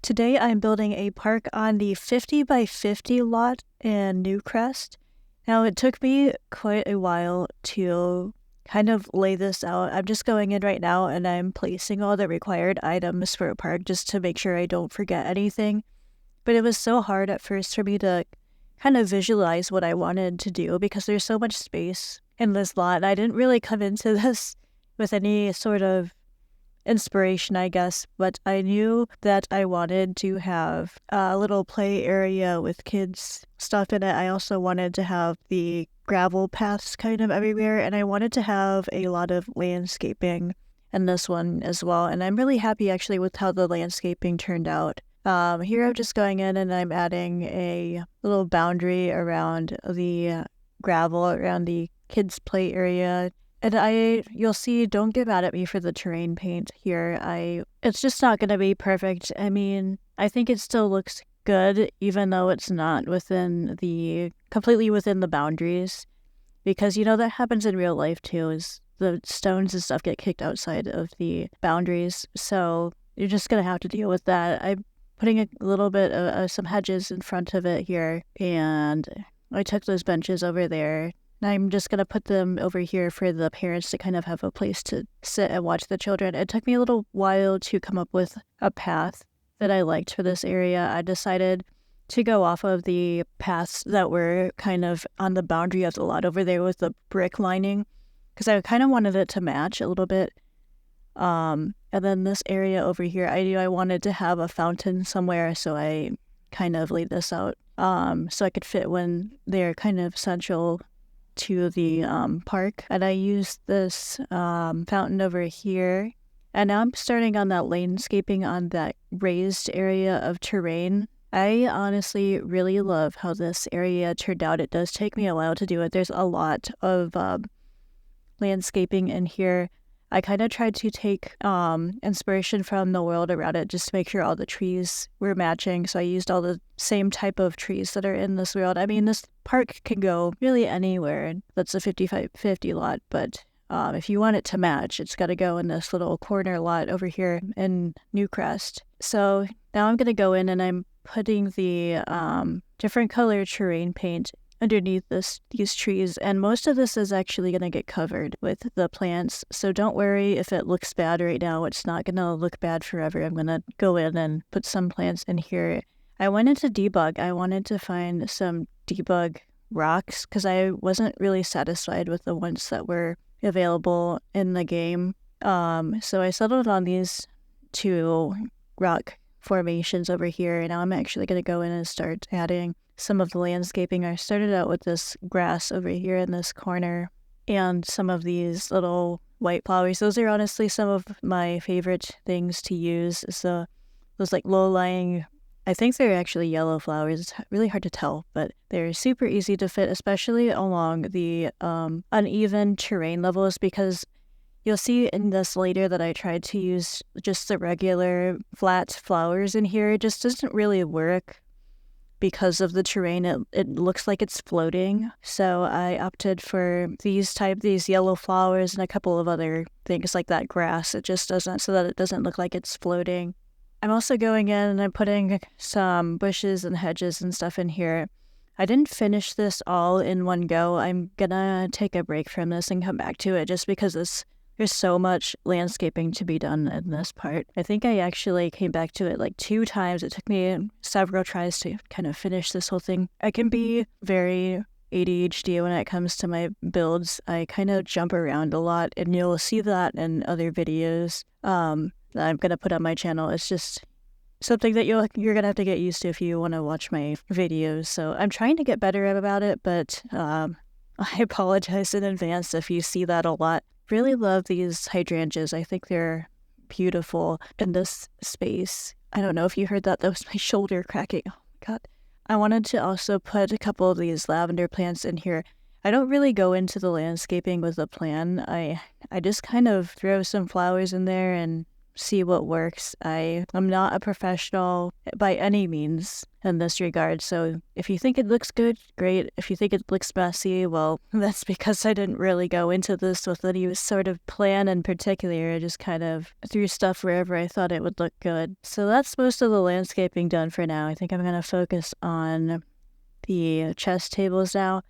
Today I'm building a park on the 50 by 50 lot in Newcrest. Now it took me quite a while to kind of lay this out. I'm just going in right now and I'm placing all the required items for a park just to make sure I don't forget anything. But it was so hard at first for me to kind of visualize what I wanted to do because there's so much space in this lot. And I didn't really come into this with any sort of inspiration, I guess, but I knew that I wanted to have a little play area with kids stuff in it. I also wanted to have the gravel paths kind of everywhere, and I wanted to have a lot of landscaping in this one as well. And I'm really happy actually with how the landscaping turned out. Here I'm just going in and I'm adding a little boundary around the gravel, around the kids' play area. And you'll see, don't get mad at me for the terrain paint here. It's just not going to be perfect. I mean, I think it still looks good, even though it's not completely within the boundaries. Because, that happens in real life too, is the stones and stuff get kicked outside of the boundaries. So you're just going to have to deal with that. I'm putting a little bit of some hedges in front of it here. And I took those benches over there. I'm just going to put them over here for the parents to kind of have a place to sit and watch the children. It took me a little while to come up with a path that I liked for this area. I decided to go off of the paths that were kind of on the boundary of the lot over there with the brick lining, because I kind of wanted it to match a little bit. And then this area over here, I knew I wanted to have a fountain somewhere, so I kind of laid this out so I could fit when they're kind of central to the park. And I used this fountain over here. And now I'm starting on that landscaping on that raised area of terrain. I honestly really love how this area turned out. It does take me a while to do it. There's a lot of landscaping in here. I kind of tried to take inspiration from the world around it just to make sure all the trees were matching. So I used all the same type of trees that are in this world. I mean, this park can go really anywhere. That's a 50 lot, but if you want it to match, it's got to go in this little corner lot over here in Newcrest. So now I'm going to go in and I'm putting the different color terrain paint underneath these trees, and most of this is actually going to get covered with the plants, so don't worry if it looks bad right now. It's not going to look bad forever. I'm going to go in and put some plants in here. I went into debug. I wanted to find some debug rocks because I wasn't really satisfied with the ones that were available in the game, so I settled on these two rock formations over here, and now I'm actually going to go in and start adding some of the landscaping. I started out with this grass over here in this corner and some of these little white flowers. Those are honestly some of my favorite things to use. So those like low-lying, I think they're actually yellow flowers. It's really hard to tell, but they're super easy to fit, especially along the uneven terrain levels, because you'll see in this later that I tried to use just the regular flat flowers in here. It just doesn't really work because of the terrain. It looks like it's floating. So I opted for these yellow flowers and a couple of other things like that grass. It just doesn't, so that it doesn't look like it's floating. I'm also going in and I'm putting some bushes and hedges and stuff in here. I didn't finish this all in one go. I'm gonna take a break from this and come back to it just because there's so much landscaping to be done in this part. I think I actually came back to it like 2 times. It took me several tries to kind of finish this whole thing. I can be very ADHD when it comes to my builds. I kind of jump around a lot, and you'll see that in other videos that I'm going to put on my channel. It's just something that you're going to have to get used to if you want to watch my videos. So I'm trying to get better about it, but I apologize in advance if you see that a lot. Really love these hydrangeas. I think they're beautiful in this space. I don't know if you heard that. That was my shoulder cracking. Oh my God. I wanted to also put a couple of these lavender plants in here. I don't really go into the landscaping with a plan. I just kind of throw some flowers in there and see what works. I'm not a professional by any means in this regard, so if you think it looks good, great. If you think it looks messy, well, that's because I didn't really go into this with any sort of plan in particular. I just kind of threw stuff wherever I thought it would look good. So that's most of the landscaping done for now. I think I'm going to focus on the chess tables now.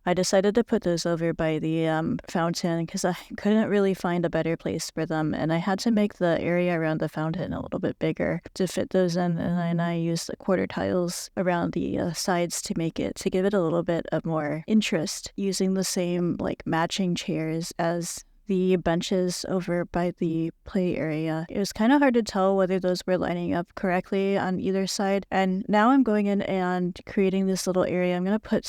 I decided to put those over by the fountain because I couldn't really find a better place for them, and I had to make the area around the fountain a little bit bigger to fit those in, and then I used the quarter tiles around the sides to give it a little bit of more interest, using the same like matching chairs as the benches over by the play area. It was kind of hard to tell whether those were lining up correctly on either side. And now I'm going in and creating this little area. I'm going to put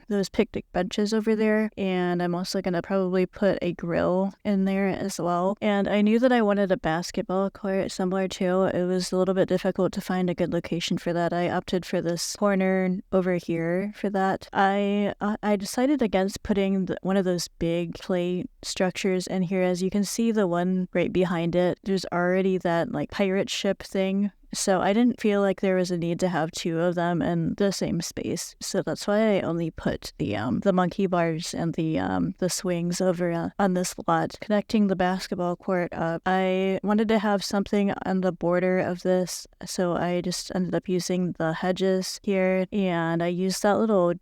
those picnic benches over there. And I'm also going to probably put a grill in there as well. And I knew that I wanted a basketball court somewhere too. It was a little bit difficult to find a good location for that. I opted for this corner over here for that. I decided against putting one of those big play structures in here. As you can see, the one right behind it, there's already that like pirate ship thing. So I didn't feel like there was a need to have two of them in the same space. So that's why I only put the monkey bars and the swings over on this lot, connecting the basketball court up. I wanted to have something on the border of this, so I just ended up using the hedges here, and I used that little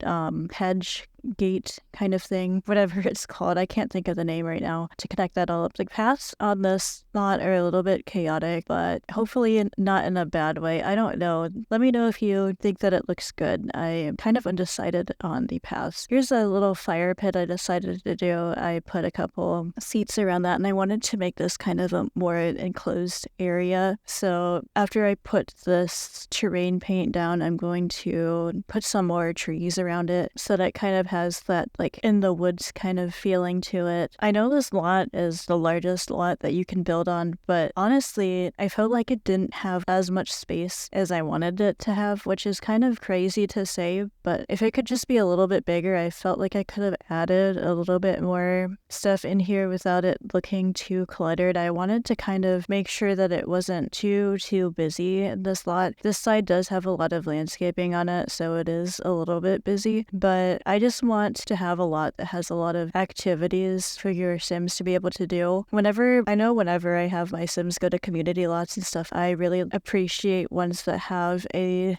hedge gate kind of thing, whatever it's called. I can't think of the name right now, to connect that all up. The paths on this lot are a little bit chaotic, but hopefully not in a bad way. I don't know. Let me know if you think that it looks good. I am kind of undecided on the paths. Here's a little fire pit I decided to do. I put a couple seats around that, and I wanted to make this kind of a more enclosed area. So after I put this terrain paint down, I'm going to put some more trees around it so that it kind of has that like in the woods kind of feeling to it. I know this lot is the largest lot that you can build on, but honestly, I felt like it didn't have as much space as I wanted it to have, which is kind of crazy to say, but if it could just be a little bit bigger, I felt like I could have added a little bit more stuff in here without it looking too cluttered. I wanted to kind of make sure that it wasn't too busy in this lot. This side does have a lot of landscaping on it, so it is a little bit busy, but I just want to have a lot that has a lot of activities for your Sims to be able to do. Whenever I have my Sims go to community lots and stuff, I really appreciate ones that have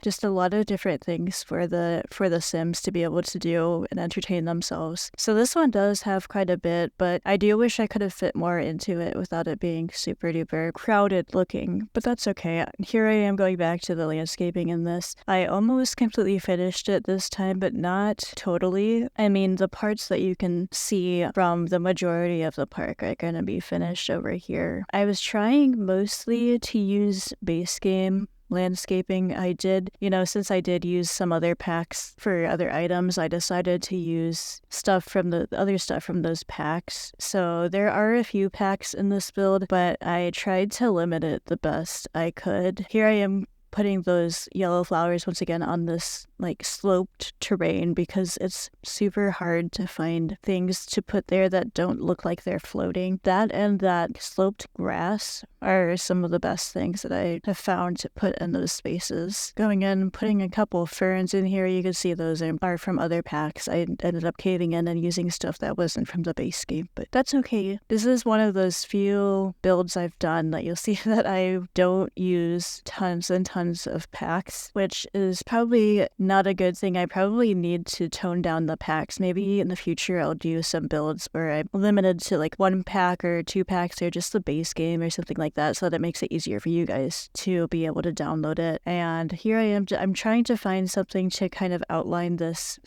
just a lot of different things for the Sims to be able to do and entertain themselves. So this one does have quite a bit, but I do wish I could have fit more into it without it being super duper crowded looking, but that's okay. Here I am going back to the landscaping in this. I almost completely finished it this time, but not totally. I mean, the parts that you can see from the majority of the park are going to be finished over here. I was trying mostly to use base game landscaping. I did, since I did use some other packs for other items, I decided to use stuff from the other stuff from those packs. So there are a few packs in this build, but I tried to limit it the best I could. Here I am putting those yellow flowers once again on this like sloped terrain because it's super hard to find things to put there that don't look like they're floating. That and that sloped grass are some of the best things that I have found to put in those spaces. Going in, putting a couple of ferns in here, you can see those are from other packs. I ended up caving in and using stuff that wasn't from the base game, but that's okay. This is one of those few builds I've done that you'll see that I don't use tons and tons of packs, which is probably not a good thing. I probably need to tone down the packs. Maybe in the future I'll do some builds where I'm limited to like 1 pack or 2 packs or just the base game or something like that, so that it makes it easier for you guys to be able to download it. And here I am, I'm trying to find something to kind of outline this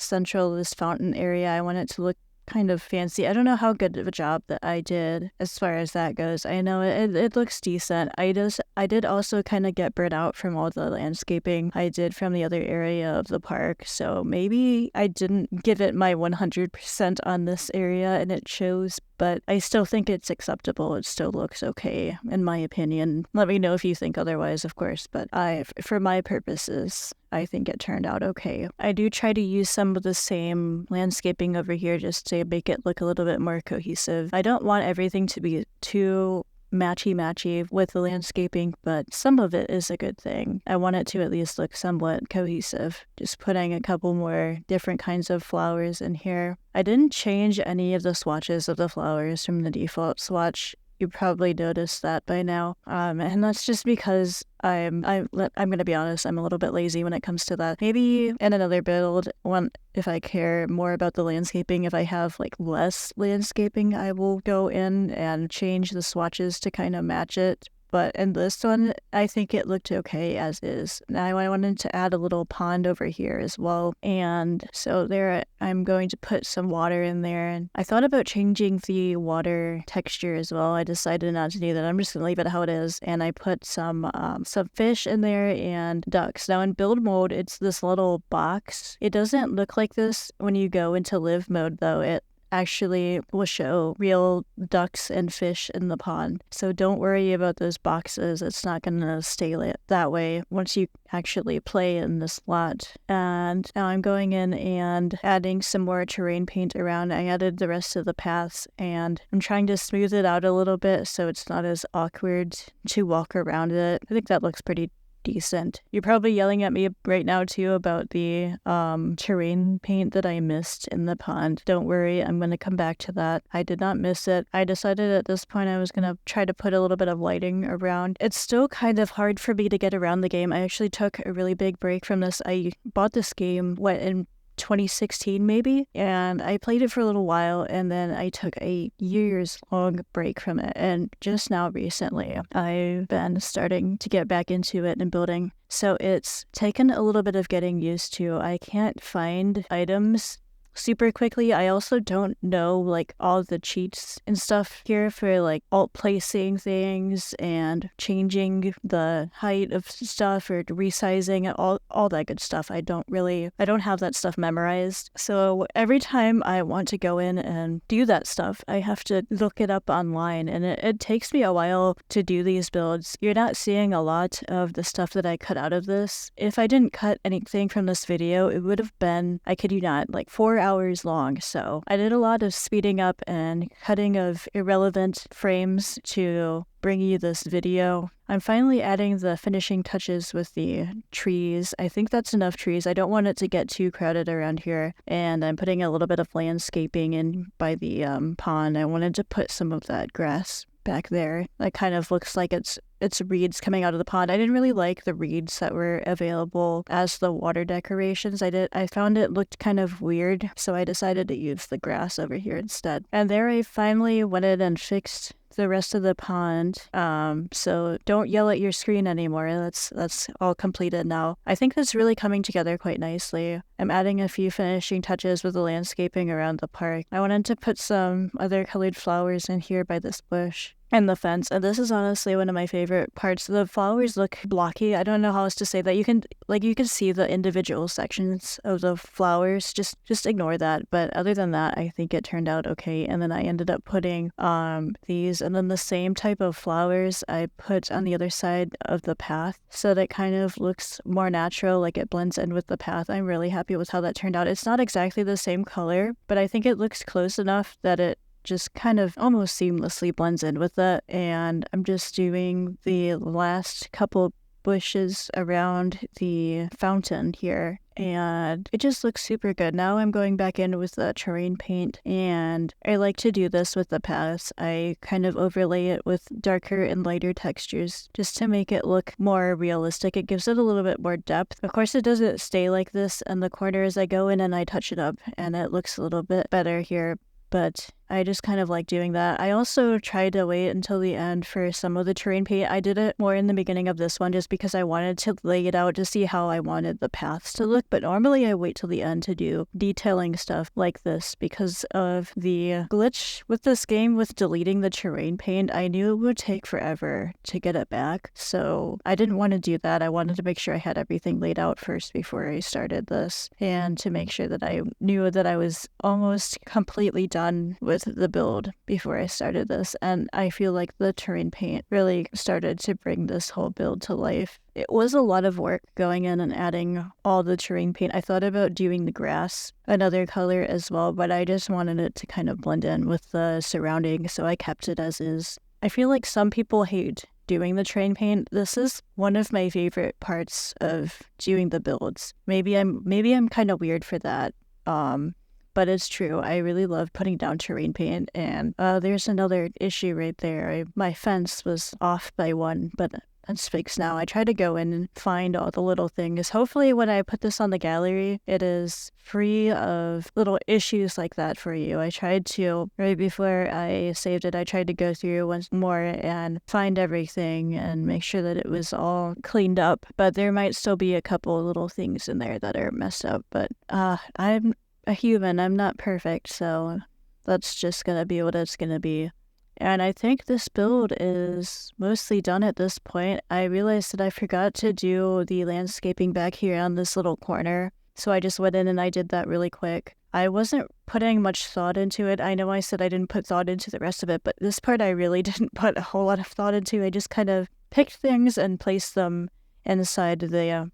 fountain area. I want it to look kind of fancy. I don't know how good of a job that I did as far as that goes. I know it looks decent. I did also kind of get burnt out from all the landscaping I did from the other area of the park, so maybe I didn't give it my 100% on this area and it shows, but I still think it's acceptable. It still looks okay, in my opinion. Let me know if you think otherwise, of course, but for my purposes, I think it turned out okay. I do try to use some of the same landscaping over here just to make it look a little bit more cohesive. I don't want everything to be too matchy-matchy with the landscaping, but some of it is a good thing. I want it to at least look somewhat cohesive. Just putting a couple more different kinds of flowers in here. I didn't change any of the swatches of the flowers from the default swatch. You probably noticed that by now. And that's just because I'm gonna be honest, I'm a little bit lazy when it comes to that. Maybe in another build, if I care more about the landscaping, if I have like less landscaping, I will go in and change the swatches to kind of match it. But in this one, I think it looked okay as is. Now I wanted to add a little pond over here as well. And so there, I'm going to put some water in there. And I thought about changing the water texture as well. I decided not to do that. I'm just gonna leave it how it is. And I put some fish in there and ducks. Now in build mode, it's this little box. It doesn't look like this when you go into live mode though. It actually will show real ducks and fish in the pond. So don't worry about those boxes. It's not going to stay that way once you actually play in this lot. And now I'm going in and adding some more terrain paint around. I added the rest of the paths and I'm trying to smooth it out a little bit so it's not as awkward to walk around it. I think that looks pretty decent. You're probably yelling at me right now too about the terrain paint that I missed in the pond. Don't worry, I'm going to come back to that. I did not miss it. I decided at this point I was going to try to put a little bit of lighting around. It's still kind of hard for me to get around the game. I actually took a really big break from this. I bought this game, in 2016 maybe, and I played it for a little while and then I took a years-long break from it, and just now recently I've been starting to get back into it and building. So it's taken a little bit of getting used to. I can't find items super quickly. I also don't know like all the cheats and stuff here for like alt placing things and changing the height of stuff or resizing, all that good stuff. I don't have that stuff memorized. So every time I want to go in and do that stuff, I have to look it up online, and it takes me a while to do these builds. You're not seeing a lot of the stuff that I cut out of this. If I didn't cut anything from this video, it would have been, I kid you not, like 4 hours long. So I did a lot of speeding up and cutting of irrelevant frames to bring you this video. I'm finally adding the finishing touches with the trees. I think that's enough trees. I don't want it to get too crowded around here. And I'm putting a little bit of landscaping in by the pond. I wanted to put some of that grass back there. It kind of looks like it's reeds coming out of the pond. I didn't really like the reeds that were available as the water decorations. I found it looked kind of weird, so I decided to use the grass over here instead. And there I finally went in and fixed the rest of the pond. So don't yell at your screen anymore. That's all completed now. I think that's really coming together quite nicely. I'm adding a few finishing touches with the landscaping around the park. I wanted to put some other colored flowers in here by this bush and the fence, and this is honestly one of my favorite parts. The flowers look blocky. I don't know how else to say that. You can see the individual sections of the flowers. Just ignore that. But other than that, I think it turned out okay. And then I ended up putting these, and then the same type of flowers I put on the other side of the path, so that kind of looks more natural, like it blends in with the path. I'm really happy with how that turned out. It's not exactly the same color, but I think it looks close enough that it just kind of almost seamlessly blends in with it. And I'm just doing the last couple bushes around the fountain here, and it just looks super good. Now I'm going back in with the terrain paint, and I like to do this with the paths. I kind of overlay it with darker and lighter textures just to make it look more realistic. It gives it a little bit more depth. Of course, it doesn't stay like this in the corners. I go in and I touch it up, and it looks a little bit better here. But I just kind of like doing that. I also tried to wait until the end for some of the terrain paint. I did it more in the beginning of this one just because I wanted to lay it out to see how I wanted the paths to look. But normally I wait till the end to do detailing stuff like this because of the glitch with this game with deleting the terrain paint. I knew it would take forever to get it back. So I didn't want to do that. I wanted to make sure I had everything laid out first before I started this, and to make sure that I knew that I was almost completely done with the build before I started this. And I feel like the terrain paint really started to bring this whole build to life. It was a lot of work going in and adding all the terrain paint. I thought about doing the grass another color as well, but I just wanted it to kind of blend in with the surrounding, so I kept it as is. I feel like some people hate doing the terrain paint. This is one of my favorite parts of doing the builds. Maybe I'm kind of weird for that. But it's true. I really love putting down terrain paint, and there's another issue right there. My fence was off by one, but that's fixed now. I try to go in and find all the little things. Hopefully when I put this on the gallery, it is free of little issues like that for you. I tried to, right before I saved it, I tried to go through once more and find everything and make sure that it was all cleaned up. But there might still be a couple of little things in there that are messed up. But I'm a human. I'm not perfect, so that's just gonna be what it's gonna be. And I think this build is mostly done at this point. I realized that I forgot to do the landscaping back here on this little corner, so I just went in and I did that really quick. I wasn't putting much thought into it. I know I said I didn't put thought into the rest of it, but this part I really didn't put a whole lot of thought into. I just kind of picked things and placed them inside the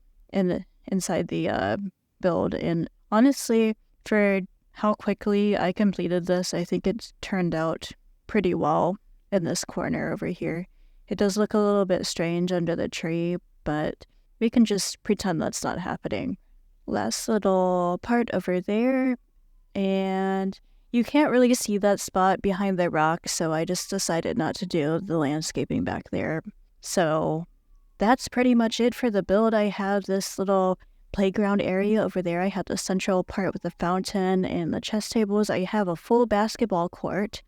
build. And honestly, for how quickly I completed this, I think it's turned out pretty well in this corner over here. It does look a little bit strange under the tree, but we can just pretend that's not happening. Last little part over there, and you can't really see that spot behind the rock, so I just decided not to do the landscaping back there. So that's pretty much it for the build. I have this little playground area over there. I have the central part with the fountain and the chess tables. I have a full basketball court,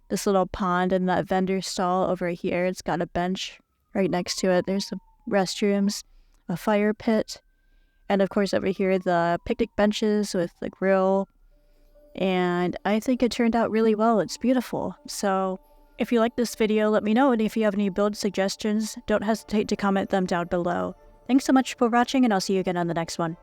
this little pond, and that vendor stall over here. It's got a bench right next to it. There's the restrooms, a fire pit, and of course over here the picnic benches with the grill. And I think it turned out really well. It's beautiful. So if you like this video, let me know, and if you have any build suggestions, don't hesitate to comment them down below. Thanks so much for watching, and I'll see you again on the next one.